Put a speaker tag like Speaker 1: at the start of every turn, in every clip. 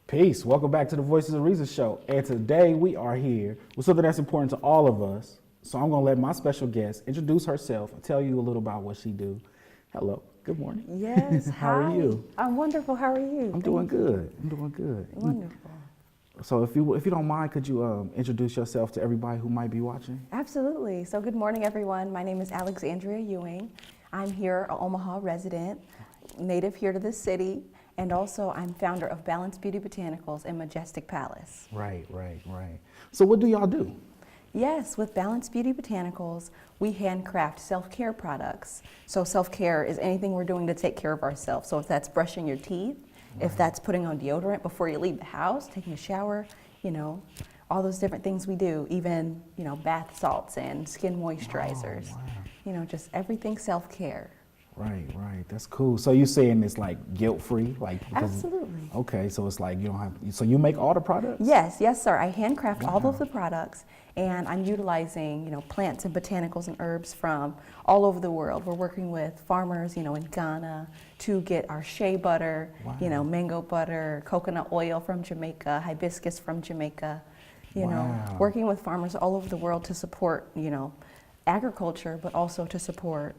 Speaker 1: Peace. Welcome back to the Voices of Reason show. And today we are here with something that's important to all of us. So I'm going to let my special guest introduce herself and tell you a little about what she do. Hello. Good morning.
Speaker 2: Yes.
Speaker 1: How are you?
Speaker 2: I'm wonderful. How are you?
Speaker 1: I'm doing good.
Speaker 2: Wonderful.
Speaker 1: So if you don't mind, could you introduce yourself to everybody who might be watching?
Speaker 2: Absolutely. So good morning, everyone. My name is Alexandria Ewing. I'm here, an Omaha resident, native here to this city. And also, I'm founder of Balanced Beauty Botanicals in Majestic Palace.
Speaker 1: Right. So what do y'all do?
Speaker 2: Yes, with Balanced Beauty Botanicals, we handcraft self-care products. So self-care is anything we're doing to take care of ourselves. So if that's brushing your teeth, if that's putting on deodorant before you leave the house, taking a shower, all those different things we do, even, bath salts and skin moisturizers, just everything self-care.
Speaker 1: Right. That's cool. So you're saying it's like guilt-free?
Speaker 2: Absolutely.
Speaker 1: Okay, so it's like you don't have, so you make all the products?
Speaker 2: Yes, sir. I handcraft all of the products, and I'm utilizing, plants and botanicals and herbs from all over the world. We're working with farmers, in Ghana to get our shea butter, mango butter, coconut oil from Jamaica, hibiscus from Jamaica, working with farmers all over the world to support, agriculture, but also to support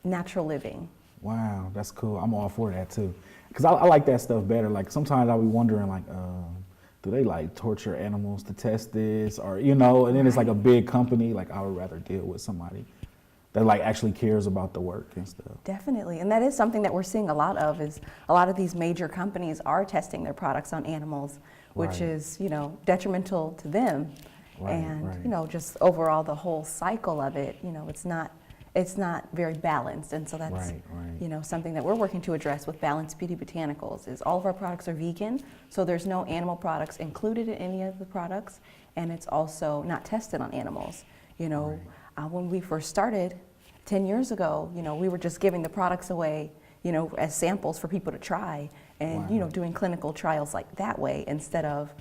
Speaker 2: natural living.
Speaker 1: Wow, that's cool. I'm all for that too. Because I like that stuff better. Like sometimes I'll be wondering do they like torture animals to test this or, and then it's like a big company. Like I would rather deal with somebody that like actually cares about the work and stuff. Definitely.
Speaker 2: And that is something that we're seeing a lot of is a lot of these major companies are testing their products on animals, which is, detrimental to them. Just overall the whole cycle of it, it's not very balanced, and so that's something that we're working to address with Balanced Beauty Botanicals. Is all of our products are vegan, so there's no animal products included in any of the products, and it's also not tested on animals. When we first started 10 years ago, we were just giving the products away, as samples for people to try, and doing clinical trials like that way instead of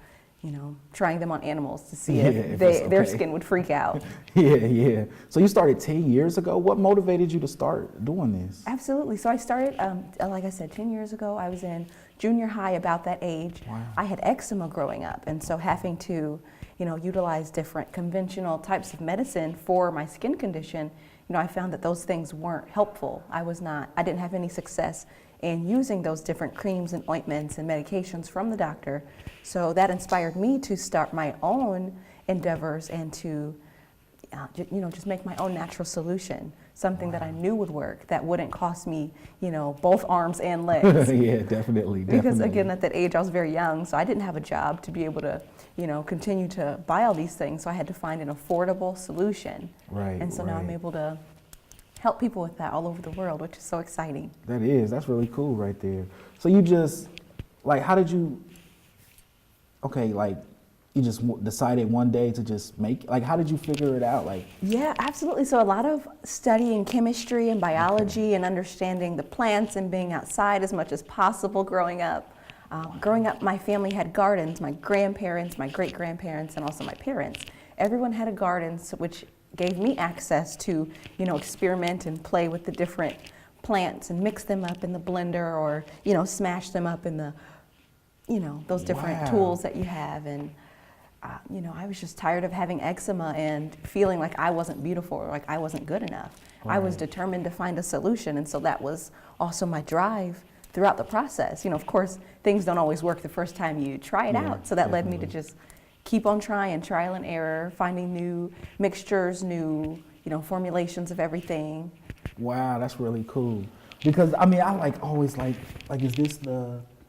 Speaker 2: trying them on animals to see if their skin would freak out.
Speaker 1: Yeah. So you started 10 years ago. What motivated you to start doing this?
Speaker 2: Absolutely. So I started, like I said, 10 years ago. I was in junior high, about that age.
Speaker 1: Wow.
Speaker 2: I had eczema growing up, and so having to, utilize different conventional types of medicine for my skin condition, I found that those things weren't helpful. I didn't have any success in using those different creams and ointments and medications from the doctor. So that inspired me to start my own endeavors and to, just make my own natural solution, something that I knew would work, that wouldn't cost me, both arms and legs.
Speaker 1: Yeah, definitely.
Speaker 2: Because again, at that age, I was very young, so I didn't have a job to be able to, continue to buy all these things. So I had to find an affordable solution. And so now I'm able to help people with that all over the world, which is so exciting.
Speaker 1: That's really cool right there. So you just, how did you, you just decided one day to just make, how did you figure it out?
Speaker 2: Yeah, absolutely. So a lot of studying chemistry and biology and understanding the plants and being outside as much as possible growing up. My family had gardens, my grandparents, my great-grandparents, and also my parents. Everyone had a garden, which gave me access to, experiment and play with the different plants and mix them up in the blender or, smash them up in the, those different tools that you have. And, I was just tired of having eczema and feeling like I wasn't beautiful or like I wasn't good enough. I was determined to find a solution, and so that was also my drive throughout the process. Of course, things don't always work the first time you try it out, so that led me to just keep on trying, trial and error, finding new mixtures, new, formulations of everything.
Speaker 1: Wow, that's really cool. Because I always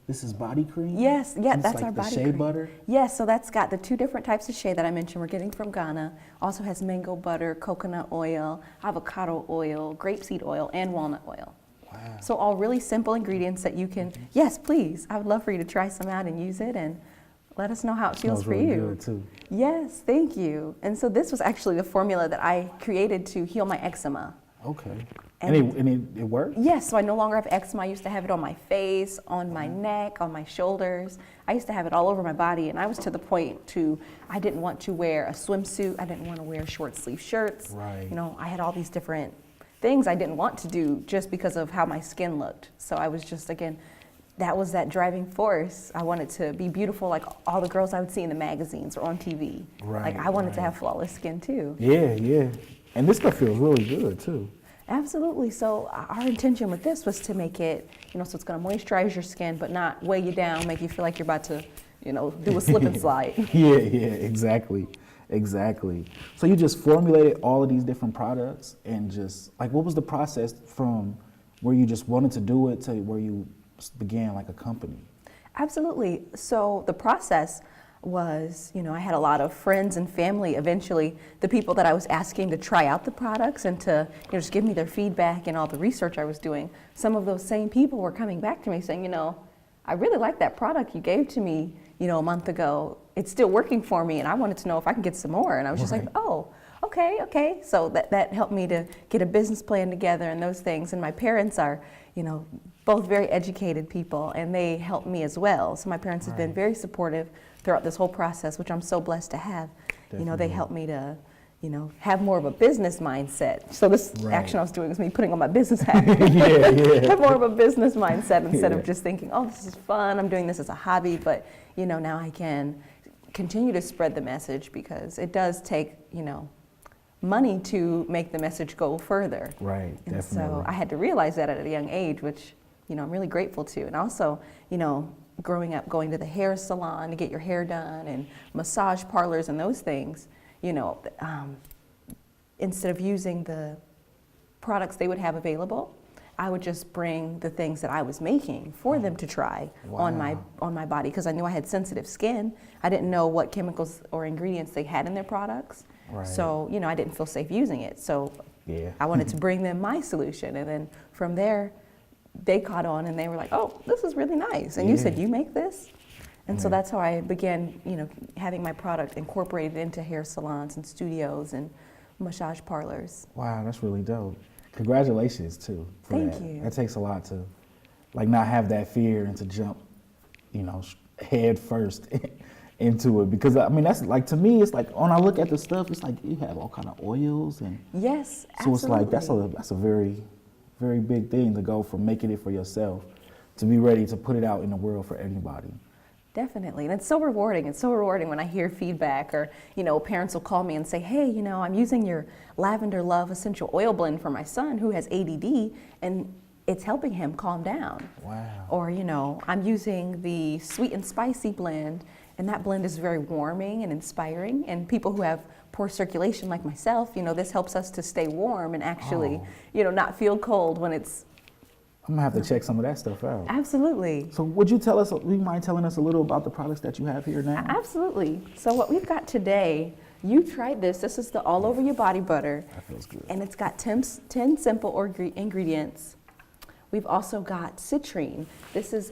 Speaker 1: this is body cream?
Speaker 2: Yes, that's our body cream.
Speaker 1: The shea butter?
Speaker 2: Yes, so that's got the two different types of shea that I mentioned we're getting from Ghana. Also has mango butter, coconut oil, avocado oil, grapeseed oil, and walnut oil.
Speaker 1: Wow.
Speaker 2: So all really simple ingredients that you can, yes, please. I would love for you to try some out and use it and let us know how it feels for
Speaker 1: really
Speaker 2: you.
Speaker 1: Good too.
Speaker 2: Yes, thank you. And so this was actually the formula that I created to heal my eczema.
Speaker 1: Okay. And it worked?
Speaker 2: Yes, so I no longer have eczema. I used to have it on my face, on my neck, on my shoulders. I used to have it all over my body, and I was to the point I didn't want to wear a swimsuit. I didn't want to wear short sleeve shirts.
Speaker 1: Right.
Speaker 2: You know, I had all these different things I didn't want to do just because of how my skin looked. So I was just, again, that was that driving force. I wanted to be beautiful like all the girls I would see in the magazines or on TV.
Speaker 1: Right.
Speaker 2: Like I wanted to have flawless skin too.
Speaker 1: Yeah, yeah. And this stuff feels really good too.
Speaker 2: Absolutely. So our intention with this was to make it, you know, so it's going to moisturize your skin, but not weigh you down, make you feel like you're about to, you know, do a slip and slide.
Speaker 1: Yeah, exactly. Exactly. So you just formulated all of these different products and just, like, what was the process from where you just wanted to do it to where you began like a company?
Speaker 2: Absolutely. So the process was, you know, I had a lot of friends and family, eventually the people that I was asking to try out the products and to, you know, just give me their feedback and all the research I was doing. Some of those same people were coming back to me saying, you know, I really like that product you gave to me, you know, a month ago. It's still working for me and I wanted to know if I can get some more. And I was just like, oh, okay. So that helped me to get a business plan together and those things. And my parents are, you know, both very educated people and they helped me as well. So my parents have been very supportive throughout this whole process, which I'm so blessed to have. Definitely. You know, they helped me to, you know, have more of a business mindset. So this action I was doing is me putting on my business hat. Have more of a business mindset instead of just thinking, oh, this is fun, I'm doing this as a hobby, but, you know, now I can continue to spread the message because it does take, you know, money to make the message go further.
Speaker 1: Right,
Speaker 2: and
Speaker 1: definitely.
Speaker 2: So I had to realize that at a young age, which, you know, I'm really grateful to. And also, you know, growing up, going to the hair salon to get your hair done and massage parlors and those things, you know, instead of using the products they would have available, I would just bring the things that I was making for them to try on my body because I knew I had sensitive skin. I didn't know what chemicals or ingredients they had in their products. Right. So, you know, I didn't feel safe using it. So I wanted to bring them my solution. And then from there, they caught on and they were like, oh, this is really nice. And you said, you make this? And so that's how I began, you know, having my product incorporated into hair salons and studios and massage parlors.
Speaker 1: Wow, that's really dope. Congratulations too.
Speaker 2: Thank you.
Speaker 1: That takes a lot to, like, not have that fear and to jump, you know, head first into it. Because I mean, that's like, to me, it's like when I look at the stuff, it's like you have all kind of oils and
Speaker 2: yes,
Speaker 1: so
Speaker 2: absolutely.
Speaker 1: it's like that's a very, very big thing to go from making it for yourself to be ready to put it out in the world for anybody.
Speaker 2: Definitely, and it's so rewarding. It's so rewarding when I hear feedback or, you know, parents will call me and say, hey, you know, I'm using your Lavender Love essential oil blend for my son who has ADD and it's helping him calm down.
Speaker 1: Wow.
Speaker 2: Or, you know, I'm using the Sweet and Spicy blend and that blend is very warming and inspiring, and people who have poor circulation like myself, you know, this helps us to stay warm and actually, you know, not feel cold when it's.
Speaker 1: I'm gonna have to check some of that stuff out.
Speaker 2: Absolutely.
Speaker 1: So would you mind telling us a little about the products that you have here now?
Speaker 2: Absolutely. So what we've got today, you tried this. This is the All Over Your Body Butter.
Speaker 1: That feels good.
Speaker 2: And it's got 10 simple ingredients. We've also got citrine. This is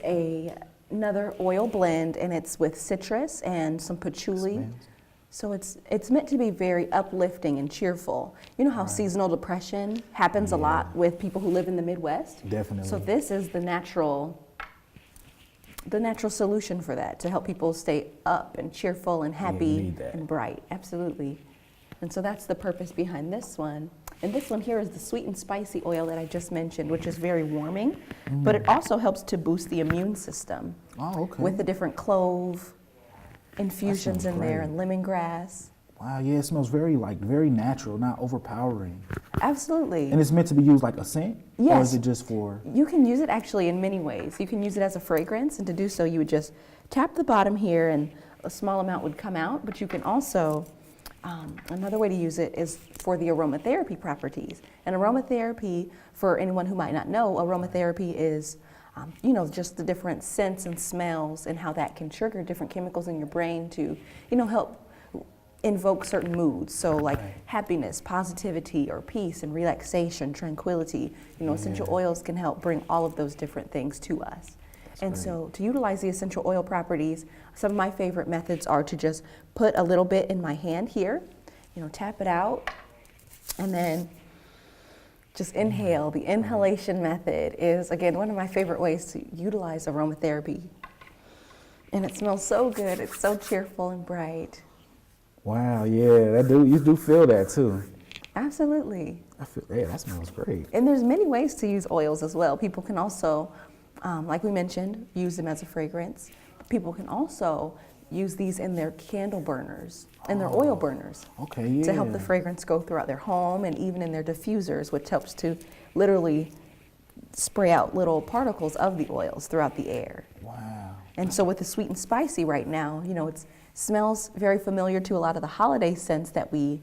Speaker 2: another oil blend, and it's with citrus and some patchouli. So it's meant to be very uplifting and cheerful. You know how seasonal depression happens a lot with people who live in the Midwest?
Speaker 1: Definitely.
Speaker 2: So this is the natural solution for that, to help people stay up and cheerful and happy and bright. Absolutely. And so that's the purpose behind this one. And this one here is the Sweet and Spicy oil that I just mentioned, which is very warming, but it also helps to boost the immune system.
Speaker 1: Oh, okay.
Speaker 2: With the different clove infusions in there and lemongrass.
Speaker 1: Wow, yeah, it smells very natural, not overpowering.
Speaker 2: Absolutely.
Speaker 1: And it's meant to be used like a scent?
Speaker 2: Yes.
Speaker 1: Or is it just for?
Speaker 2: You can use it actually in many ways. You can use it as a fragrance, and to do so you would just tap the bottom here and a small amount would come out, but you can also, another way to use it is for the aromatherapy properties. And aromatherapy, for anyone who might not know, aromatherapy is you know, just the different scents and smells and how that can trigger different chemicals in your brain to, you know, help invoke certain moods. So like happiness, positivity, or peace and relaxation, tranquility. You know, essential oils can help bring all of those different things to us. And so to utilize the essential oil properties, some of my favorite methods are to just put a little bit in my hand here, you know, tap it out, and then just inhale. The inhalation method is, again, one of my favorite ways to utilize aromatherapy. And it smells so good. It's so cheerful and bright.
Speaker 1: Wow, yeah, you do feel that too.
Speaker 2: Absolutely.
Speaker 1: Yeah, that smells great.
Speaker 2: And there's many ways to use oils as well. People can also, like we mentioned, use them as a fragrance. People can also use these in their candle burners and their oil burners.
Speaker 1: Okay, yeah.
Speaker 2: To help the fragrance go throughout their home and even in their diffusers, which helps to literally spray out little particles of the oils throughout the air.
Speaker 1: Wow.
Speaker 2: And so with the sweet and spicy right now, it smells very familiar to a lot of the holiday scents that we,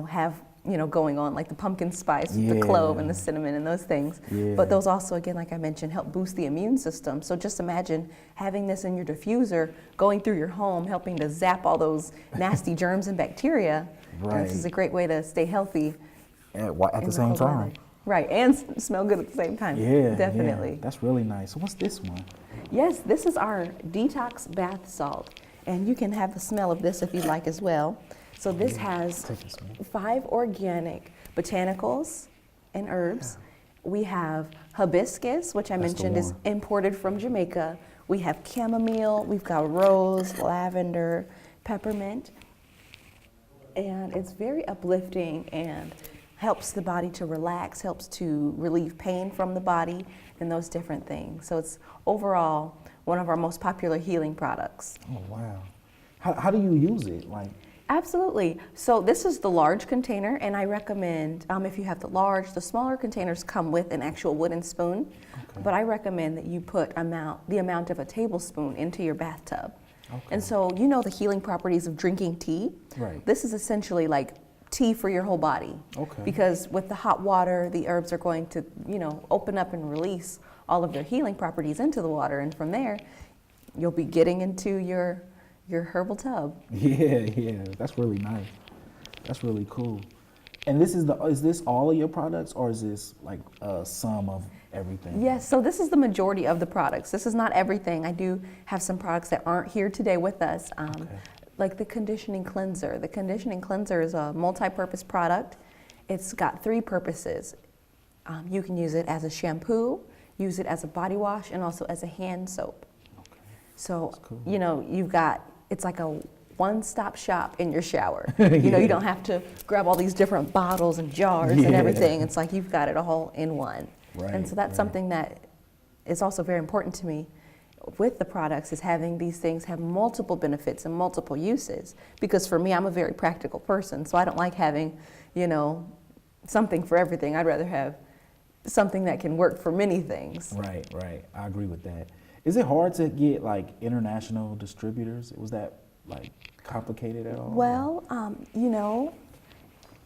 Speaker 2: have, going on, like the pumpkin spice with the clove and the cinnamon and those things.
Speaker 1: Yeah.
Speaker 2: But those also, again, like I mentioned, help boost the immune system. So just imagine having this in your diffuser, going through your home, helping to zap all those nasty germs and bacteria.
Speaker 1: Right.
Speaker 2: And this is a great way to stay healthy.
Speaker 1: At the same time.
Speaker 2: Right, and smell good at the same time.
Speaker 1: Yeah,
Speaker 2: definitely.
Speaker 1: Yeah. That's really nice. So what's this one?
Speaker 2: Yes, this is our detox bath salt. And you can have the smell of this if you'd like as well. So this has 5 organic botanicals and herbs. We have hibiscus, which I mentioned is imported from Jamaica. We have chamomile, we've got rose, lavender, peppermint. And it's very uplifting and helps the body to relax, helps to relieve pain from the body and those different things. So it's overall one of our most popular healing products.
Speaker 1: Oh, wow. How do you use it?
Speaker 2: Absolutely. So this is the large container, and I recommend, if you have the smaller containers come with an actual wooden spoon, but I recommend that you put the amount of a tablespoon into your bathtub. Okay. And so the healing properties of drinking tea.
Speaker 1: Right.
Speaker 2: This is essentially like tea for your whole body.
Speaker 1: Okay.
Speaker 2: Because with the hot water, the herbs are going to, open up and release all of their healing properties into the water, and from there, you'll be getting into your herbal tub.
Speaker 1: Yeah, that's really nice. That's really cool. And is this all of your products, or is this like some of everything?
Speaker 2: Yes, so this is the majority of the products. This is not everything. I do have some products that aren't here today with us, like the conditioning cleanser. The conditioning cleanser is a multi-purpose product. It's got 3 purposes. You can use it as a shampoo, use it as a body wash, and also as a hand soap. Okay. So, cool. It's like a one-stop shop in your shower. You don't have to grab all these different bottles and jars and everything. It's like you've got it all in one.
Speaker 1: Right,
Speaker 2: and so that's something that is also very important to me with the products, is having these things have multiple benefits and multiple uses. Because for me, I'm a very practical person, so I don't like having, something for everything. I'd rather have something that can work for many things.
Speaker 1: Right. I agree with that. Is it hard to get international distributors? Was that complicated at all?
Speaker 2: Well,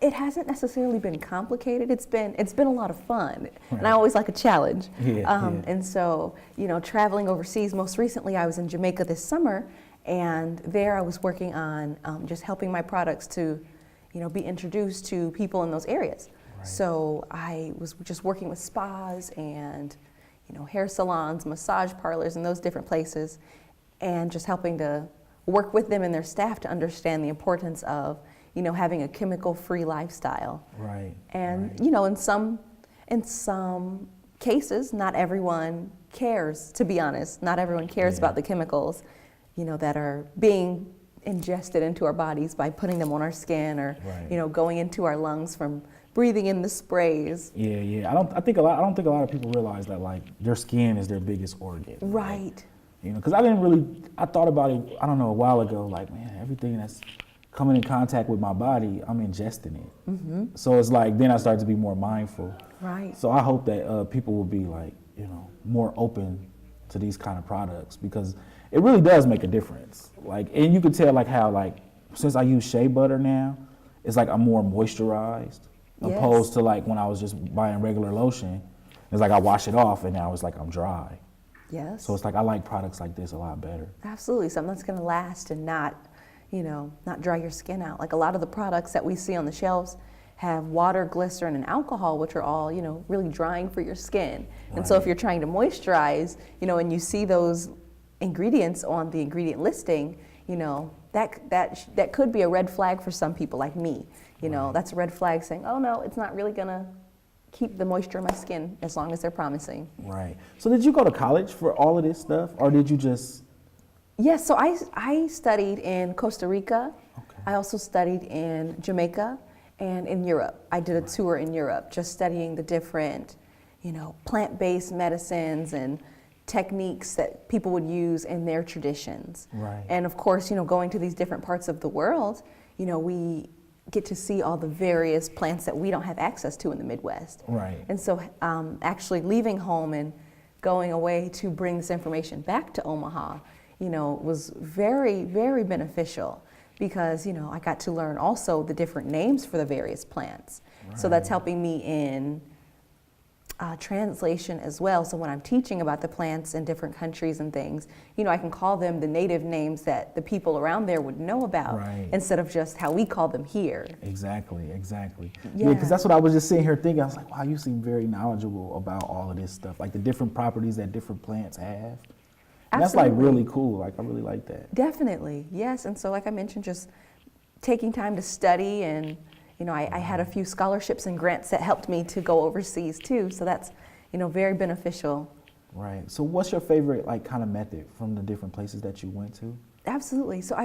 Speaker 2: it hasn't necessarily been complicated. It's been a lot of fun, right. And I always like a challenge. And so, traveling overseas. Most recently, I was in Jamaica this summer, and there I was working on just helping my products to, be introduced to people in those areas. Right. So I was just working with spas and hair salons, massage parlors, and those different places, and just helping to work with them and their staff to understand the importance of, having a chemical-free lifestyle.
Speaker 1: Right.
Speaker 2: And, in some cases, not everyone cares, to be honest. Not everyone cares about the chemicals, that are being ingested into our bodies by putting them on our skin or, going into our lungs from breathing in the sprays.
Speaker 1: Yeah. I don't think a lot of people realize that their skin is their biggest organ.
Speaker 2: Right.
Speaker 1: Because I thought about it, I don't know, a while ago, man, everything that's coming in contact with my body, I'm ingesting it. Mm-hmm. So it's then I start to be more mindful.
Speaker 2: Right.
Speaker 1: So I hope that people will be more open to these kind of products, because it really does make a difference. And you can tell how since I use shea butter now, it's I'm more moisturized. Yes. Opposed to when I was just buying regular lotion, it's I wash it off and now it's I'm dry.
Speaker 2: Yes.
Speaker 1: So it's I like products like this a lot better.
Speaker 2: Absolutely, something that's going to last and not dry your skin out. A lot of the products that we see on the shelves have water, glycerin, and alcohol, which are all really drying for your skin. Right. And so if you're trying to moisturize, and you see those ingredients on the ingredient listing, that could be a red flag for some people like me. Right. That's a red flag saying, oh no, it's not really gonna keep the moisture in my skin as long as they're promising.
Speaker 1: Right. So did you go to college for all of this stuff, or did you just?
Speaker 2: Yes, so I studied in Costa Rica.
Speaker 1: Okay.
Speaker 2: I also studied in Jamaica and in Europe. I did a tour in Europe just studying the different, plant-based medicines and techniques that people would use in their traditions.
Speaker 1: Right.
Speaker 2: And of course, going to these different parts of the world, we get to see all the various plants that we don't have access to in the Midwest.
Speaker 1: Right.
Speaker 2: And so actually leaving home and going away to bring this information back to Omaha, was very, very beneficial because, I got to learn also the different names for the various plants. Right. So that's helping me in translation as well. So when I'm teaching about the plants in different countries and things, I can call them the native names that the people around there would know about,
Speaker 1: right,
Speaker 2: instead of just how we call them here.
Speaker 1: Exactly.
Speaker 2: Yeah,
Speaker 1: because that's what I was just sitting here thinking. I was like, wow, you seem very knowledgeable about all of this stuff, like the different properties that different plants have. And that's like really cool. Like, I really like that.
Speaker 2: Definitely, yes. And so like I mentioned, just taking time to study, and I had a few scholarships and grants that helped me to go overseas too. So that's, very beneficial.
Speaker 1: Right. So what's your favorite kind of method from the different places that you went to?
Speaker 2: Absolutely. So I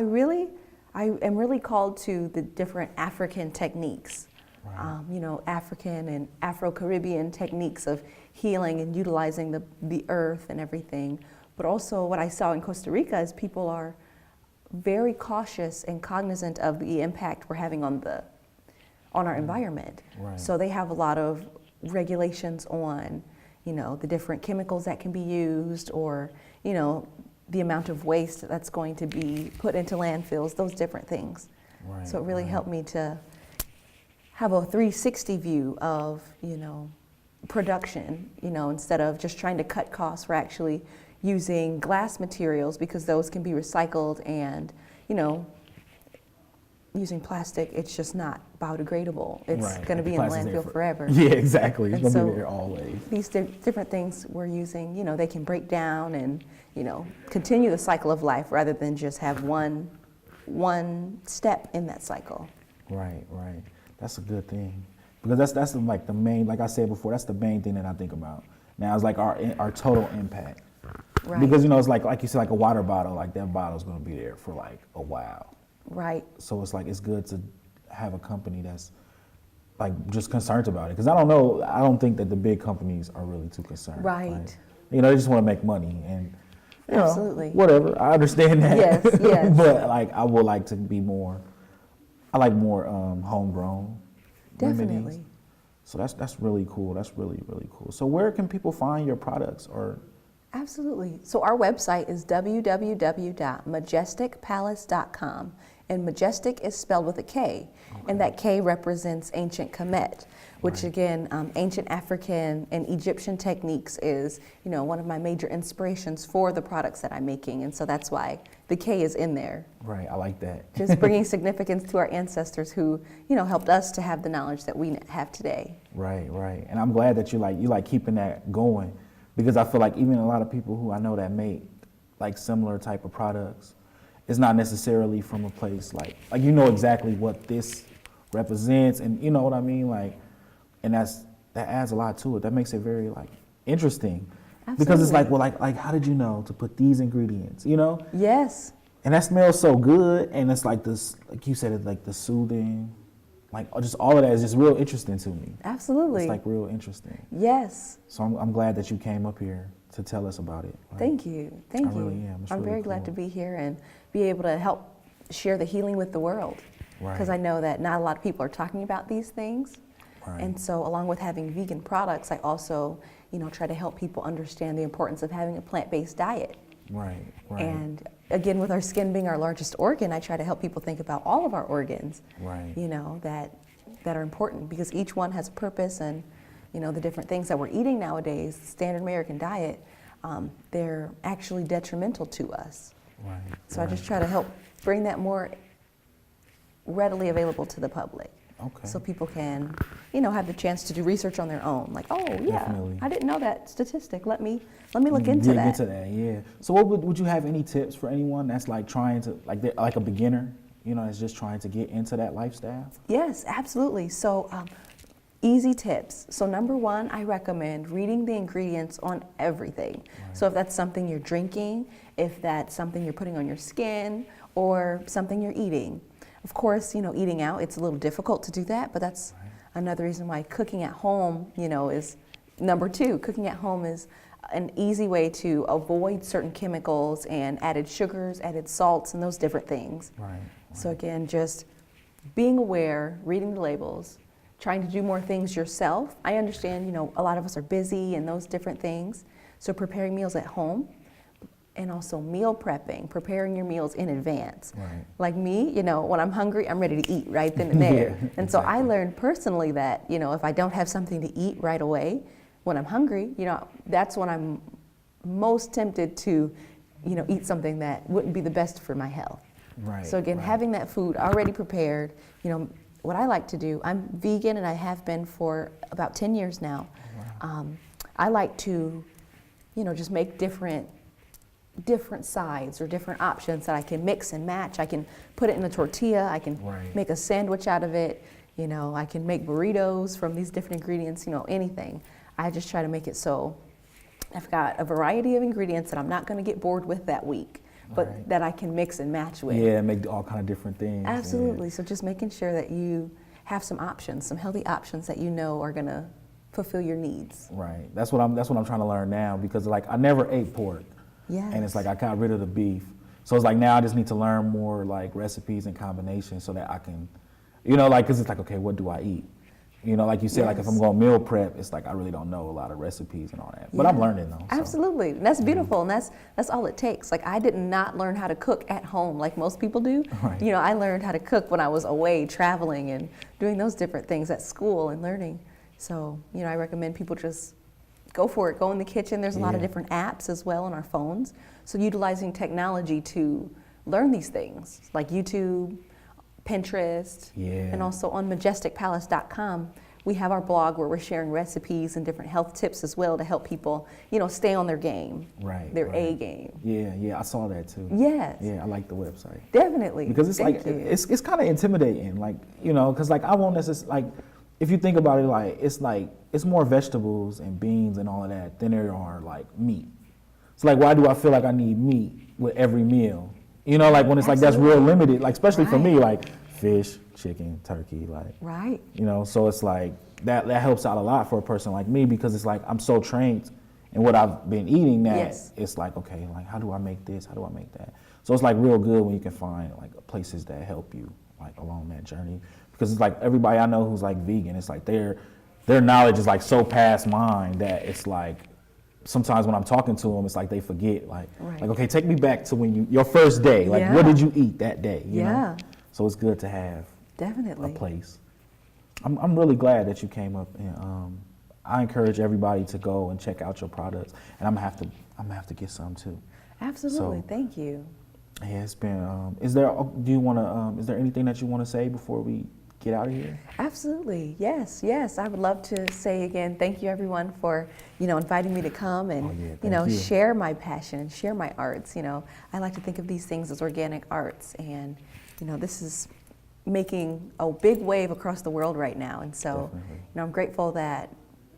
Speaker 2: am really called to the different African techniques. Right. African and Afro-Caribbean techniques of healing and utilizing the earth and everything. But also what I saw in Costa Rica is people are very cautious and cognizant of the impact we're having on our environment.
Speaker 1: Right.
Speaker 2: So they have a lot of regulations on, the different chemicals that can be used, or, the amount of waste that's going to be put into landfills, those different things.
Speaker 1: Right.
Speaker 2: So it really helped me to have a 360 view of, production, instead of just trying to cut costs, we're actually using glass materials because those can be recycled, and, using plastic, it's just not biodegradable. It's going to be in the landfill forever.
Speaker 1: Yeah, exactly. It's
Speaker 2: going
Speaker 1: to be there always.
Speaker 2: These different things we're using, they can break down and, continue the cycle of life rather than just have one step in that cycle.
Speaker 1: Right. That's a good thing, because that's the main, like I said before, that's the main thing that I think about. Now it's like our total impact.
Speaker 2: Right.
Speaker 1: Because like you said, like a water bottle, like that bottle's going to be there for like a while.
Speaker 2: Right.
Speaker 1: So it's like, it's good to have a company that's like just concerned about it. Because I don't think that the big companies are really too concerned.
Speaker 2: Right.
Speaker 1: Like, they just want to make money, and
Speaker 2: absolutely,
Speaker 1: whatever. I understand that.
Speaker 2: Yes.
Speaker 1: But like, I would like to be more. I like more homegrown
Speaker 2: definitely
Speaker 1: remedies. So that's really cool. That's really, really cool. So where can people find your products? Or
Speaker 2: absolutely. So our website is www.majesticpalace.com. And majestic is spelled with a K, and that K represents ancient Kemet, which again, ancient African and Egyptian techniques is, one of my major inspirations for the products that I'm making, and so that's why the K is in there.
Speaker 1: Right, I like that.
Speaker 2: Just bringing significance to our ancestors who, helped us to have the knowledge that we have today.
Speaker 1: Right, and I'm glad that you like keeping that going, because I feel like even a lot of people who I know that make like similar type of products, it's not necessarily from a place like exactly what this represents, and you know what I mean, and that adds a lot to it. That makes it very interesting. Absolutely. Because it's like how did you know to put these ingredients,
Speaker 2: Yes.
Speaker 1: And that smells so good, and it's like this, like you said, it's like the soothing, just all of that is just real interesting to me.
Speaker 2: Absolutely.
Speaker 1: It's real interesting.
Speaker 2: Yes.
Speaker 1: So I'm glad that you came up here to tell us about it.
Speaker 2: Thank you. I really
Speaker 1: am.
Speaker 2: I'm really glad to be here and be able to help share the healing with the world. Because I know that not a lot of people are talking about these things. Right. And so along with having vegan products, I also, try to help people understand the importance of having a plant-based diet.
Speaker 1: Right.
Speaker 2: And again, with our skin being our largest organ, I try to help people think about all of our organs, that are important, because each one has a purpose, and, the different things that we're eating nowadays, the standard American diet, they're actually detrimental to us.
Speaker 1: Right.
Speaker 2: So I just try to help bring that more readily available to the public.
Speaker 1: Okay.
Speaker 2: So people can, have the chance to do research on their own. Like, oh yeah, definitely. I didn't know that statistic. Let me look into that.
Speaker 1: Into that, yeah. So what would you have any tips for anyone that's trying to like a beginner, that's just trying to get into that lifestyle?
Speaker 2: Yes, absolutely. So Easy tips. So number one, I recommend reading the ingredients on everything.
Speaker 1: Right.
Speaker 2: So if that's something you're drinking, if that's something you're putting on your skin, or something you're eating. Of course, eating out, it's a little difficult to do that, but that's
Speaker 1: Right.
Speaker 2: another reason why cooking at home, is number two. Cooking at home is an easy way to avoid certain chemicals and added sugars, added salts, and those different things.
Speaker 1: Right.
Speaker 2: So again, just being aware, reading the labels, trying to do more things yourself. I understand, a lot of us are busy and those different things. So preparing meals at home and also meal prepping, preparing your meals in advance.
Speaker 1: Right.
Speaker 2: Like me, when I'm hungry, I'm ready to eat right then and there.
Speaker 1: Yeah,
Speaker 2: and so I
Speaker 1: exactly.
Speaker 2: learned personally that, if I don't have something to eat right away, when I'm hungry, that's when I'm most tempted to, eat something that wouldn't be the best for my health.
Speaker 1: Right.
Speaker 2: So again,
Speaker 1: right.
Speaker 2: having that food already prepared, what I like to do, I'm vegan and I have been for about 10 years now.
Speaker 1: Wow.
Speaker 2: I like to, just make different sides or different options that I can mix and match. I can put it in a tortilla. I can
Speaker 1: Right.
Speaker 2: make a sandwich out of it. I can make burritos from these different ingredients, anything. I just try to make it so I've got a variety of ingredients that I'm not going to get bored with that week, but
Speaker 1: Right.
Speaker 2: that I can mix and match with.
Speaker 1: Yeah, make all kind of different things.
Speaker 2: Absolutely. So just making sure that you have some options, some healthy options that are going to fulfill your needs.
Speaker 1: Right. That's what I'm trying to learn now, because like I never ate pork.
Speaker 2: Yes.
Speaker 1: And it's like I got rid of the beef. So it's like now I just need to learn more like recipes and combinations so that I can, because it's like, okay, what do I eat? Like you said, like if
Speaker 2: Yes.
Speaker 1: I'm going meal prep, it's like I really don't know a lot of recipes and all that. But I'm
Speaker 2: Yeah.
Speaker 1: learning though. So.
Speaker 2: Absolutely. And that's beautiful. And that's all it takes. Like I did not learn how to cook at home like most people do.
Speaker 1: Right.
Speaker 2: I learned how to cook when I was away traveling and doing those different things at school and learning. So, I recommend people just go for it. Go in the kitchen. There's a lot of
Speaker 1: Yeah.
Speaker 2: different apps as well on our phones. So utilizing technology to learn these things like YouTube, Pinterest,
Speaker 1: Yeah.
Speaker 2: and also on majesticpalace.com. We have our blog where we're sharing recipes and different health tips as well to help people, stay on their game,
Speaker 1: Right.
Speaker 2: their
Speaker 1: right.
Speaker 2: A game.
Speaker 1: Yeah, I saw that too.
Speaker 2: Yes,
Speaker 1: Yeah, I like the website.
Speaker 2: definitely.
Speaker 1: Because it's
Speaker 2: Thank
Speaker 1: like
Speaker 2: you.
Speaker 1: it's kind of intimidating, like because like I won't necessarily like if you think about it, like it's more vegetables and beans and all of that than there are like meat. It's like, why do I feel like I need meat with every meal? Like when it's like that's real limited, like especially for me, like fish, chicken, turkey, like
Speaker 2: Right.
Speaker 1: so it's like that helps out a lot for a person like me, because it's like I'm so trained in what I've been eating that
Speaker 2: Yes.
Speaker 1: it's like, okay, like how do I make this? How do I make that? So it's like real good when you can find like places that help you like along that journey, because it's like everybody I know who's like vegan, it's like their knowledge is like so past mine that it's like sometimes when I'm talking to them, it's like they forget, like
Speaker 2: Right.
Speaker 1: like okay, take me back to when your first day, like
Speaker 2: Yeah.
Speaker 1: what did you eat that day? You know?
Speaker 2: Yeah.
Speaker 1: So it's good to have
Speaker 2: Definitely.
Speaker 1: a place. I'm really glad that you came up, and I encourage everybody to go and check out your products, and I'm gonna have to get some too.
Speaker 2: Absolutely.
Speaker 1: So-
Speaker 2: Thank you.
Speaker 1: Yeah, it's been. Is there anything that you want to say before we get out of here?
Speaker 2: Absolutely. Yes. I would love to say again, thank you everyone for, inviting me to come and,
Speaker 1: Oh, yeah, thank you.
Speaker 2: share my passion and share my arts. I like to think of these things as organic arts, and, this is making a big wave across the world right now. And so,
Speaker 1: Definitely.
Speaker 2: I'm grateful that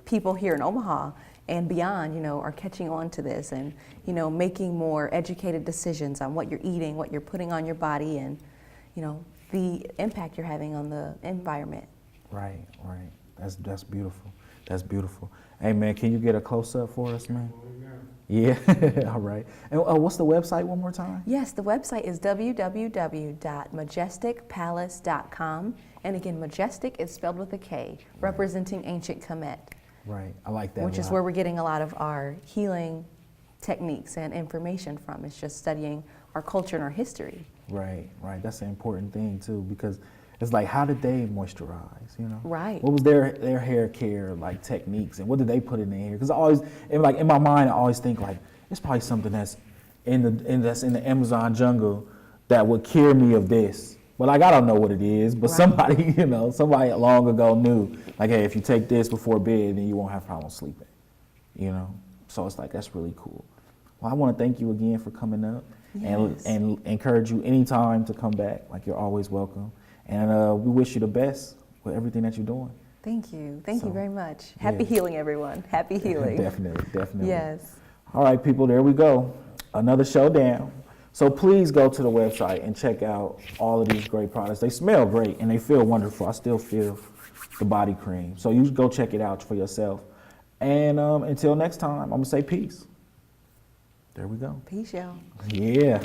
Speaker 2: people here in Omaha and beyond, are catching on to this and, making more educated decisions on what you're eating, what you're putting on your body, and, the impact you're having on the environment.
Speaker 1: Right. That's beautiful. That's beautiful. Hey man, can you get a close up for us, man? Yeah. All right. And what's the website one more time?
Speaker 2: Yes, the website is www.majesticpalace.com. And again, Majestic is spelled with a K, representing ancient Kemet,
Speaker 1: Right. I like that.
Speaker 2: which
Speaker 1: a
Speaker 2: is
Speaker 1: lot.
Speaker 2: where we're getting a lot of our healing techniques and information from. It's just studying our culture and our history.
Speaker 1: Right. That's an important thing too, because it's like, how did they moisturize?
Speaker 2: Right.
Speaker 1: What was their hair care like techniques, and what did they put in their hair? Because in my mind, I always think like it's probably something that's in the Amazon jungle that would cure me of this. But like I don't know what it is. But
Speaker 2: Right.
Speaker 1: somebody long ago knew, like, hey, if you take this before bed, then you won't have problems sleeping. So it's like that's really cool. Well, I want to thank you again for coming up.
Speaker 2: Yes.
Speaker 1: And encourage you anytime to come back. Like, you're always welcome. And we wish you the best with everything that you're doing.
Speaker 2: Thank you. Thank you
Speaker 1: So,
Speaker 2: very much. Happy
Speaker 1: yeah.
Speaker 2: healing, everyone. Happy healing.
Speaker 1: Definitely.
Speaker 2: Yes.
Speaker 1: All right, people, there we go. Another show down. So please go to the website and check out all of these great products. They smell great and they feel wonderful. I still feel the body cream. So you go check it out for yourself. And until next time, I'm going to say peace. There we go.
Speaker 2: Peace, y'all.
Speaker 1: Yeah.